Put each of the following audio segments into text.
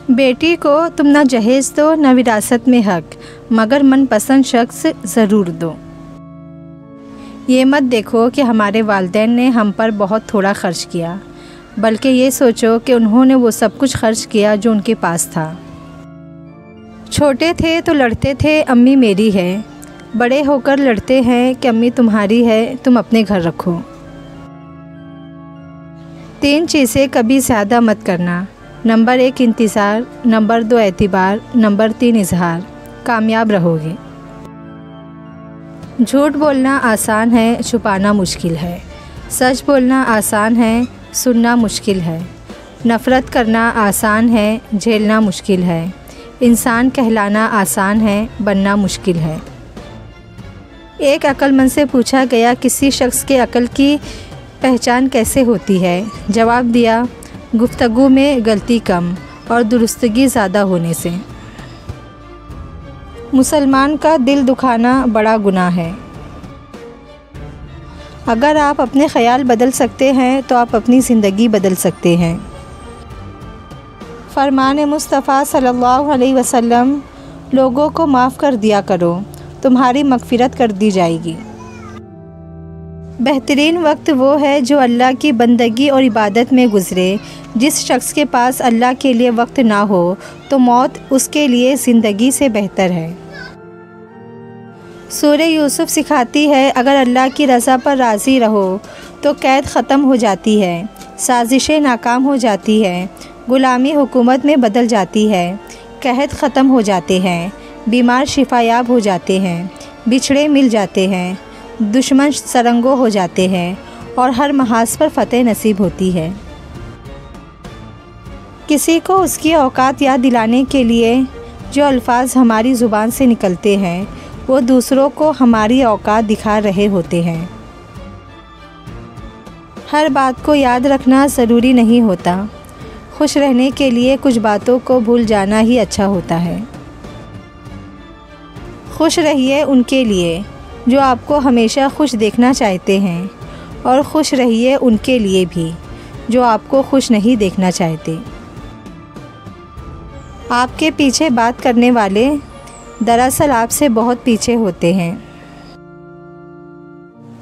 बेटी को तुम न जहेज़ दो न विरासत में हक, मगर मनपसंद शख्स ज़रूर दो। ये मत देखो कि हमारे वालिदैन ने हम पर बहुत थोड़ा ख़र्च किया, बल्कि ये सोचो कि उन्होंने वो सब कुछ खर्च किया जो उनके पास था। छोटे थे तो लड़ते थे अम्मी मेरी है, बड़े होकर लड़ते हैं कि अम्मी तुम्हारी है, तुम अपने घर रखो। 3 चीज़ें कभी ज़्यादा मत करना। नंबर 1 इंतज़ार, नंबर 2 एतबार, नंबर 3 इजहार। कामयाब रहोगे। झूठ बोलना आसान है, छुपाना मुश्किल है। सच बोलना आसान है, सुनना मुश्किल है। नफ़रत करना आसान है, झेलना मुश्किल है। इंसान कहलाना आसान है, बनना मुश्किल है। एक अक्लमंद से पूछा गया किसी शख्स के अक्ल की पहचान कैसे होती है। जवाब दिया, गुफ्तगू में गलती कम और दुरुस्तगी ज़्यादा होने से। मुसलमान का दिल दुखाना बड़ा गुनाह है। अगर आप अपने ख़याल बदल सकते हैं तो आप अपनी ज़िंदगी बदल सकते हैं। फरमान मुस्तफ़ा सल्लल्लाहु अलैहि वसल्लम, लोगों को माफ़ कर दिया करो, तुम्हारी मग़फ़िरत कर दी जाएगी। बेहतरीन वक्त वो है जो अल्लाह की बंदगी और इबादत में गुज़रे। जिस शख्स के पास अल्लाह के लिए वक्त ना हो तो मौत उसके लिए ज़िंदगी से बेहतर है। सूरह यूसुफ सिखाती है, अगर अल्लाह की रज़ा पर राज़ी रहो तो कैद ख़त्म हो जाती है, साजिशें नाकाम हो जाती है, ग़ुलामी हुकूमत में बदल जाती है, कहत ख़त्म हो जाते हैं, बीमार शिफायाब हो जाते हैं, बिछड़े मिल जाते हैं, दुश्मन सरंगो हो जाते हैं और हर महाज पर फ़तेह नसीब होती है। किसी को उसकी औकात याद दिलाने के लिए जो अल्फाज हमारी ज़ुबान से निकलते हैं वो दूसरों को हमारी औकात दिखा रहे होते हैं। हर बात को याद रखना ज़रूरी नहीं होता। खुश रहने के लिए कुछ बातों को भूल जाना ही अच्छा होता है। खुश रहिए उनके लिए जो आपको हमेशा खुश देखना चाहते हैं, और खुश रहिए उनके लिए भी जो आपको खुश नहीं देखना चाहते। आपके पीछे बात करने वाले दरअसल आपसे बहुत पीछे होते हैं।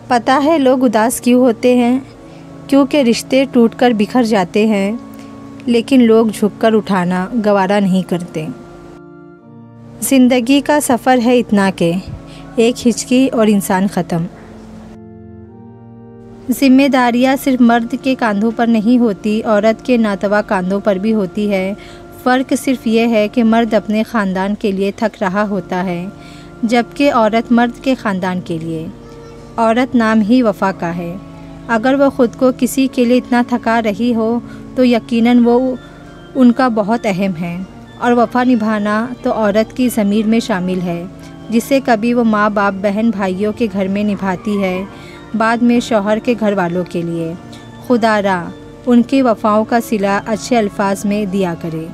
पता है लोग उदास क्यों होते हैं? क्योंकि रिश्ते टूटकर बिखर जाते हैं, लेकिन लोग झुककर उठाना गवारा नहीं करते। ज़िंदगी का सफ़र है इतना के एक हिचकी और इंसान ख़त्म। ज़िम्मेदारियाँ सिर्फ मर्द के कंधों पर नहीं होती, औरत के नातवा कंधों पर भी होती है। फ़र्क सिर्फ ये है कि मर्द अपने ख़ानदान के लिए थक रहा होता है, जबकि औरत मर्द के ख़ानदान के लिए। औरत नाम ही वफ़ा का है। अगर वो ख़ुद को किसी के लिए इतना थका रही हो तो यकीनन वो उनका बहुत अहम है, और वफ़ा निभाना तो औरत की ज़मीर में शामिल है, जिसे कभी वो माँ बाप बहन भाइयों के घर में निभाती है, बाद में शौहर के घर वालों के लिए। खुदारा उनकी वफ़ाओं का सिला अच्छे अल्फाज में दिया करे।